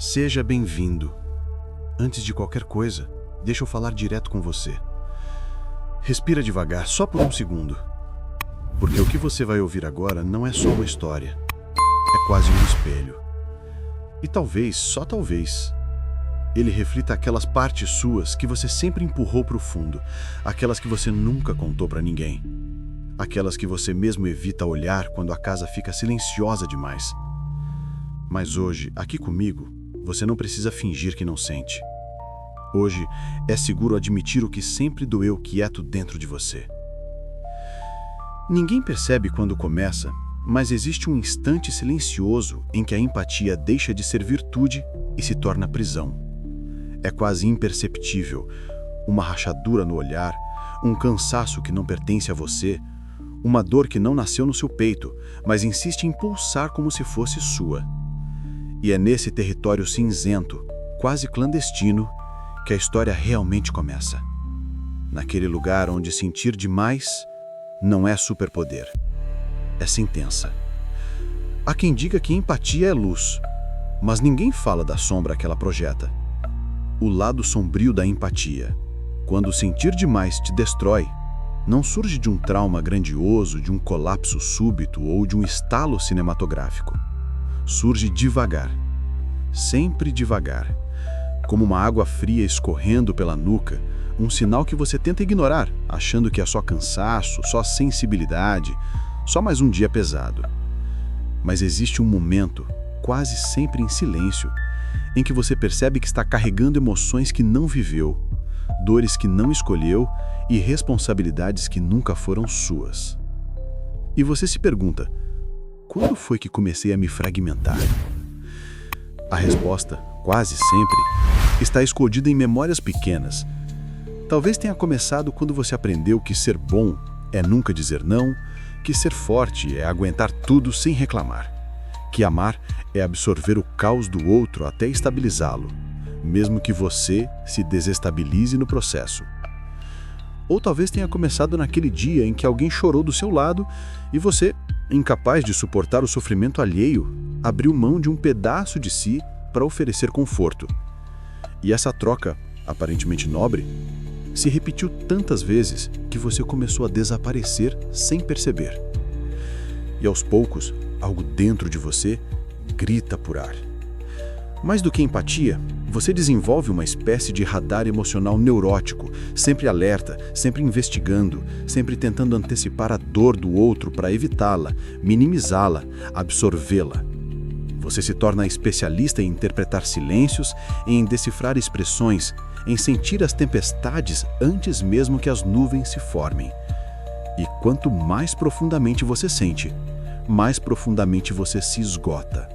Seja bem-vindo. Antes de qualquer coisa, deixa eu falar direto com você. Respira devagar, só por um segundo. Porque o que você vai ouvir agora não é só uma história. É quase um espelho. E talvez, só talvez, ele reflita aquelas partes suas que você sempre empurrou para o fundo, aquelas que você nunca contou para ninguém, aquelas que você mesmo evita olhar quando a casa fica silenciosa demais. Mas hoje, aqui comigo, você não precisa fingir que não sente. Hoje é seguro admitir o que sempre doeu quieto dentro de você. Ninguém percebe quando começa, mas existe um instante silencioso em que a empatia deixa de ser virtude e se torna prisão. É quase imperceptível, uma rachadura no olhar, um cansaço que não pertence a você, uma dor que não nasceu no seu peito, mas insiste em pulsar como se fosse sua. E é nesse território cinzento, quase clandestino, que a história realmente começa. Naquele lugar onde sentir demais não é superpoder, é sentença. Há quem diga que empatia é luz, mas ninguém fala da sombra que ela projeta. O lado sombrio da empatia, quando sentir demais te destrói, não surge de um trauma grandioso, de um colapso súbito ou de um estalo cinematográfico. Surge devagar, sempre devagar, como uma água fria escorrendo pela nuca, um sinal que você tenta ignorar, achando que é só cansaço, só sensibilidade, só mais um dia pesado. Mas existe um momento, quase sempre em silêncio, em que você percebe que está carregando emoções que não viveu, dores que não escolheu e responsabilidades que nunca foram suas. E você se pergunta, quando foi que comecei a me fragmentar? A resposta, quase sempre, está escondida em memórias pequenas. Talvez tenha começado quando você aprendeu que ser bom é nunca dizer não, que ser forte é aguentar tudo sem reclamar, que amar é absorver o caos do outro até estabilizá-lo, mesmo que você se desestabilize no processo. Ou talvez tenha começado naquele dia em que alguém chorou do seu lado e você, incapaz de suportar o sofrimento alheio, abriu mão de um pedaço de si para oferecer conforto. E essa troca, aparentemente nobre, se repetiu tantas vezes que você começou a desaparecer sem perceber. E aos poucos, algo dentro de você grita por ar. Mais do que empatia, você desenvolve uma espécie de radar emocional neurótico, sempre alerta, sempre investigando, sempre tentando antecipar a dor do outro para evitá-la, minimizá-la, absorvê-la. Você se torna especialista em interpretar silêncios, em decifrar expressões, em sentir as tempestades antes mesmo que as nuvens se formem. E quanto mais profundamente você sente, mais profundamente você se esgota.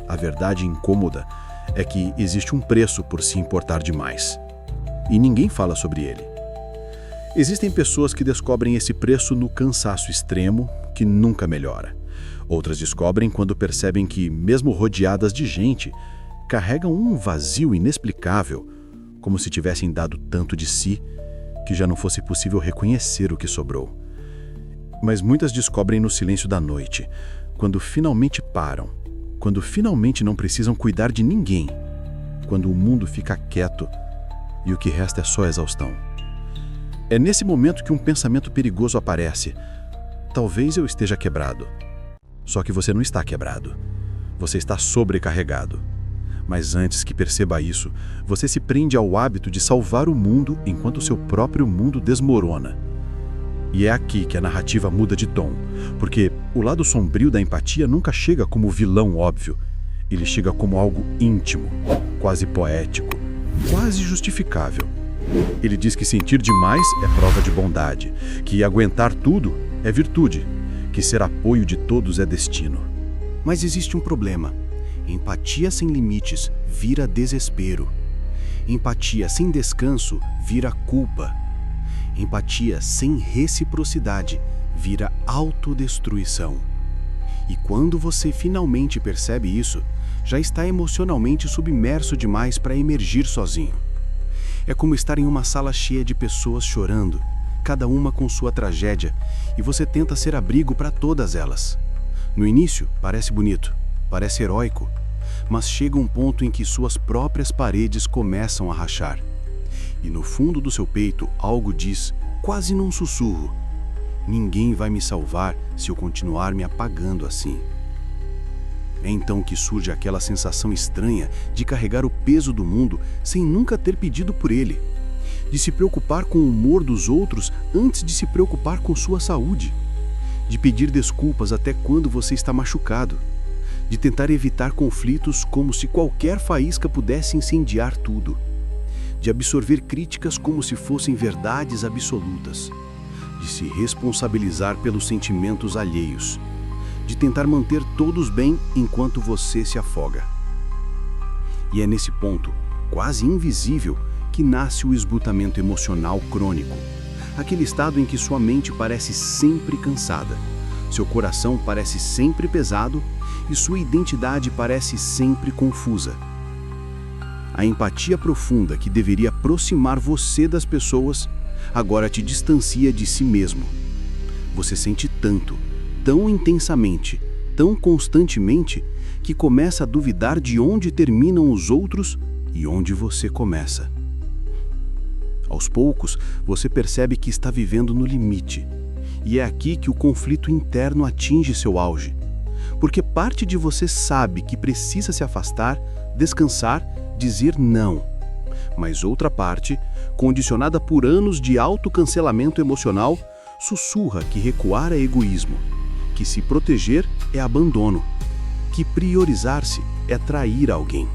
A verdade incômoda é que existe um preço por se importar demais. E ninguém fala sobre ele. Existem pessoas que descobrem esse preço no cansaço extremo, que nunca melhora. Outras descobrem quando percebem que, mesmo rodeadas de gente, carregam um vazio inexplicável, como se tivessem dado tanto de si que já não fosse possível reconhecer o que sobrou. Mas muitas descobrem no silêncio da noite, quando finalmente param, quando finalmente não precisam cuidar de ninguém, quando o mundo fica quieto e o que resta é só exaustão. É nesse momento que um pensamento perigoso aparece. Talvez eu esteja quebrado. Só que você não está quebrado. Você está sobrecarregado. Mas antes que perceba isso, você se prende ao hábito de salvar o mundo enquanto o seu próprio mundo desmorona. E é aqui que a narrativa muda de tom, porque o lado sombrio da empatia nunca chega como vilão óbvio. Ele chega como algo íntimo, quase poético, quase justificável. Ele diz que sentir demais é prova de bondade, que aguentar tudo é virtude, que ser apoio de todos é destino. Mas existe um problema. Empatia sem limites vira desespero. Empatia sem descanso vira culpa. Empatia sem reciprocidade vira autodestruição. E quando você finalmente percebe isso, já está emocionalmente submerso demais para emergir sozinho. É como estar em uma sala cheia de pessoas chorando, cada uma com sua tragédia, e você tenta ser abrigo para todas elas. No início, parece bonito, parece heróico, mas chega um ponto em que suas próprias paredes começam a rachar. E no fundo do seu peito algo diz, quase num sussurro: ninguém vai me salvar se eu continuar me apagando assim. É então que surge aquela sensação estranha de carregar o peso do mundo sem nunca ter pedido por ele, de se preocupar com o humor dos outros antes de se preocupar com sua saúde, de pedir desculpas até quando você está machucado, de tentar evitar conflitos como se qualquer faísca pudesse incendiar tudo, de absorver críticas como se fossem verdades absolutas, de se responsabilizar pelos sentimentos alheios, de tentar manter todos bem enquanto você se afoga. E é nesse ponto, quase invisível, que nasce o esgotamento emocional crônico, aquele estado em que sua mente parece sempre cansada, seu coração parece sempre pesado e sua identidade parece sempre confusa. A empatia profunda que deveria aproximar você das pessoas, agora te distancia de si mesmo. Você sente tanto, tão intensamente, tão constantemente, que começa a duvidar de onde terminam os outros e onde você começa. Aos poucos, você percebe que está vivendo no limite. E é aqui que o conflito interno atinge seu auge. Porque parte de você sabe que precisa se afastar, descansar, dizer não. Mas outra parte, condicionada por anos de autocancelamento emocional, sussurra que recuar é egoísmo, que se proteger é abandono, que priorizar-se é trair alguém.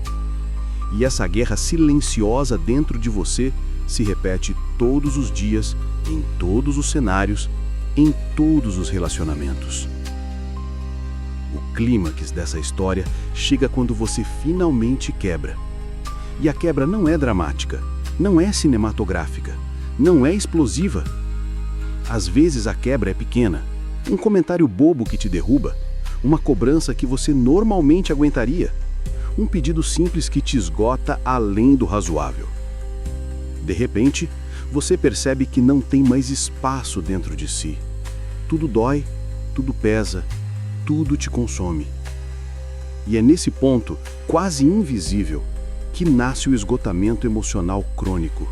E essa guerra silenciosa dentro de você se repete todos os dias, em todos os cenários, em todos os relacionamentos. O clímax dessa história chega quando você finalmente quebra. E a quebra não é dramática, não é cinematográfica, não é explosiva. Às vezes a quebra é pequena, um comentário bobo que te derruba, uma cobrança que você normalmente aguentaria, um pedido simples que te esgota além do razoável. De repente, você percebe que não tem mais espaço dentro de si. Tudo dói, tudo pesa, tudo te consome. E é nesse ponto, quase invisível, que nasce o esgotamento emocional crônico.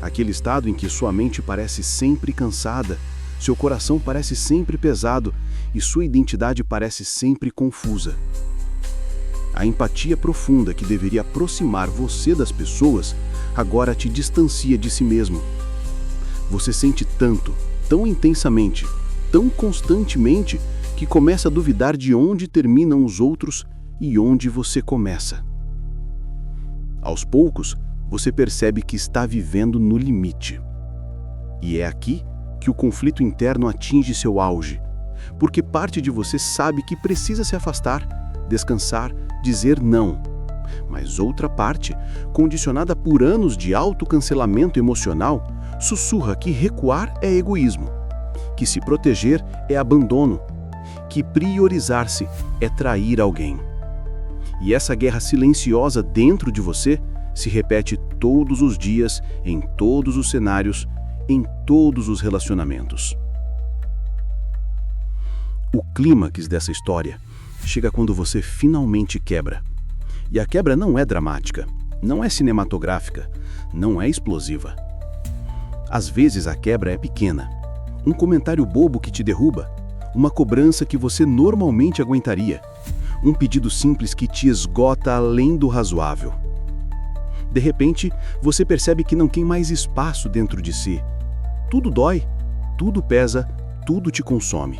Aquele estado em que sua mente parece sempre cansada, seu coração parece sempre pesado e sua identidade parece sempre confusa. A empatia profunda que deveria aproximar você das pessoas, agora te distancia de si mesmo. Você sente tanto, tão intensamente, tão constantemente, que começa a duvidar de onde terminam os outros e onde você começa. Aos poucos, você percebe que está vivendo no limite. E é aqui que o conflito interno atinge seu auge, porque parte de você sabe que precisa se afastar, descansar, dizer não. Mas outra parte, condicionada por anos de autocancelamento emocional, sussurra que recuar é egoísmo, que se proteger é abandono, que priorizar-se é trair alguém. E essa guerra silenciosa dentro de você se repete todos os dias, em todos os cenários, em todos os relacionamentos. O clímax dessa história chega quando você finalmente quebra. E a quebra não é dramática, não é cinematográfica, não é explosiva. Às vezes a quebra é pequena, um comentário bobo que te derruba, uma cobrança que você normalmente aguentaria, um pedido simples que te esgota além do razoável. De repente, você percebe que não tem mais espaço dentro de si. Tudo dói, tudo pesa, tudo te consome.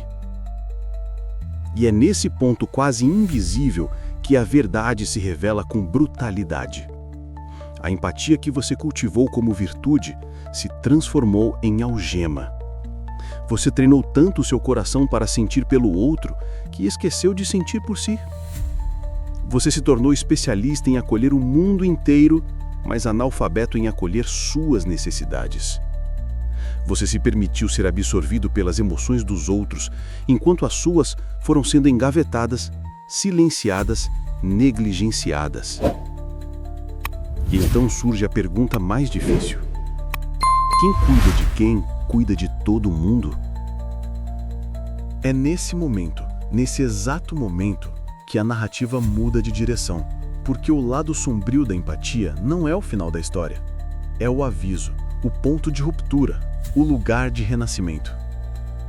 E é nesse ponto quase invisível que a verdade se revela com brutalidade. A empatia que você cultivou como virtude se transformou em algema. Você treinou tanto o seu coração para sentir pelo outro que esqueceu de sentir por si. Você se tornou especialista em acolher o mundo inteiro, mas analfabeto em acolher suas necessidades. Você se permitiu ser absorvido pelas emoções dos outros, enquanto as suas foram sendo engavetadas, silenciadas, negligenciadas. E então surge a pergunta mais difícil: quem cuida de quem cuida de todo mundo? É nesse momento, nesse exato momento, que a narrativa muda de direção. porque o lado sombrio da empatia não é o final da história. É o aviso, o ponto de ruptura, o lugar de renascimento.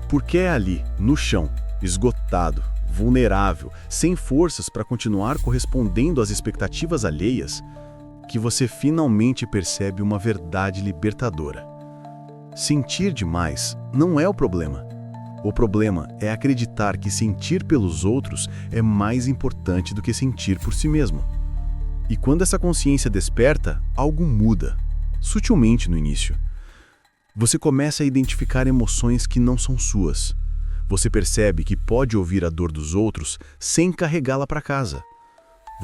Porque é ali, no chão, esgotado, vulnerável, sem forças para continuar correspondendo às expectativas alheias, que você finalmente percebe uma verdade libertadora. Sentir demais não é o problema. O problema é acreditar que sentir pelos outros é mais importante do que sentir por si mesmo. E quando essa consciência desperta, algo muda, sutilmente no início. Você começa a identificar emoções que não são suas. Você percebe que pode ouvir a dor dos outros sem carregá-la para casa.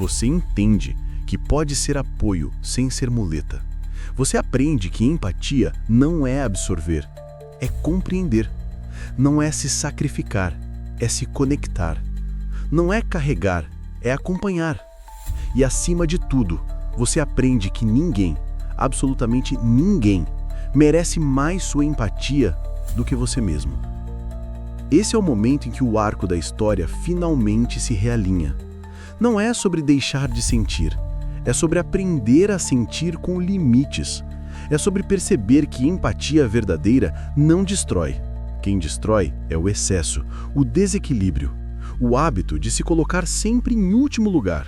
Você entende que pode ser apoio sem ser muleta. Você aprende que empatia não é absorver, é compreender. Não é se sacrificar, é se conectar. Não é carregar, é acompanhar. E acima de tudo, você aprende que ninguém, absolutamente ninguém, merece mais sua empatia do que você mesmo. Esse é o momento em que o arco da história finalmente se realinha. Não é sobre deixar de sentir, é sobre aprender a sentir com limites. É sobre perceber que empatia verdadeira não destrói. Quem destrói é o excesso, o desequilíbrio, o hábito de se colocar sempre em último lugar.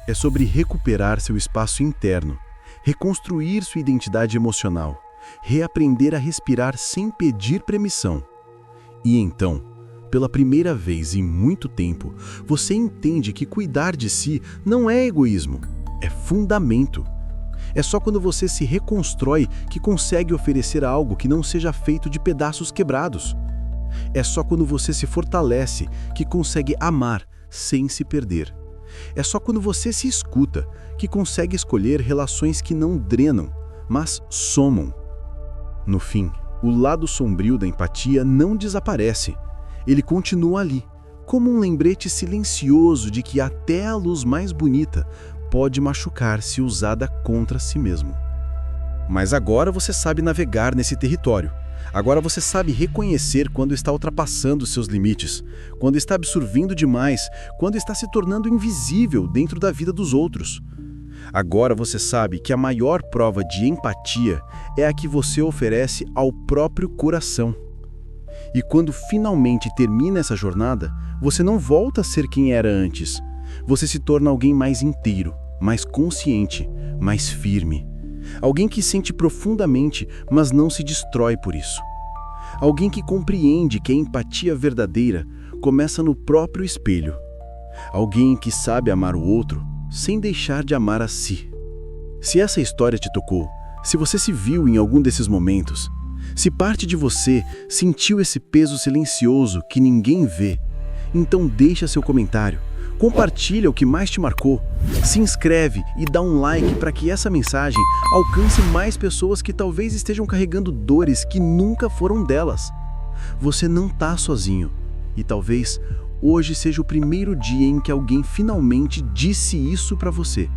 É sobre recuperar seu espaço interno, reconstruir sua identidade emocional, reaprender a respirar sem pedir permissão. E então, pela primeira vez em muito tempo, você entende que cuidar de si não é egoísmo, é fundamento. É só quando você se reconstrói que consegue oferecer algo que não seja feito de pedaços quebrados. É só quando você se fortalece que consegue amar sem se perder. É só quando você se escuta que consegue escolher relações que não drenam, mas somam. No fim, o lado sombrio da empatia não desaparece. Ele continua ali, como um lembrete silencioso de que até a luz mais bonita pode machucar se usada contra si mesmo. Mas agora você sabe navegar nesse território. Agora você sabe reconhecer quando está ultrapassando seus limites, quando está absorvendo demais, quando está se tornando invisível dentro da vida dos outros. Agora você sabe que a maior prova de empatia é a que você oferece ao próprio coração. E quando finalmente termina essa jornada, você não volta a ser quem era antes. Você se torna alguém mais inteiro, mais consciente, mais firme. Alguém que sente profundamente, mas não se destrói por isso. Alguém que compreende que a empatia verdadeira começa no próprio espelho. Alguém que sabe amar o outro sem deixar de amar a si. Se essa história te tocou, se você se viu em algum desses momentos, se parte de você sentiu esse peso silencioso que ninguém vê, então deixa seu comentário. Compartilha o que mais te marcou, se inscreve e dá um like para que essa mensagem alcance mais pessoas que talvez estejam carregando dores que nunca foram delas. Você não está sozinho e talvez hoje seja o primeiro dia em que alguém finalmente disse isso para você.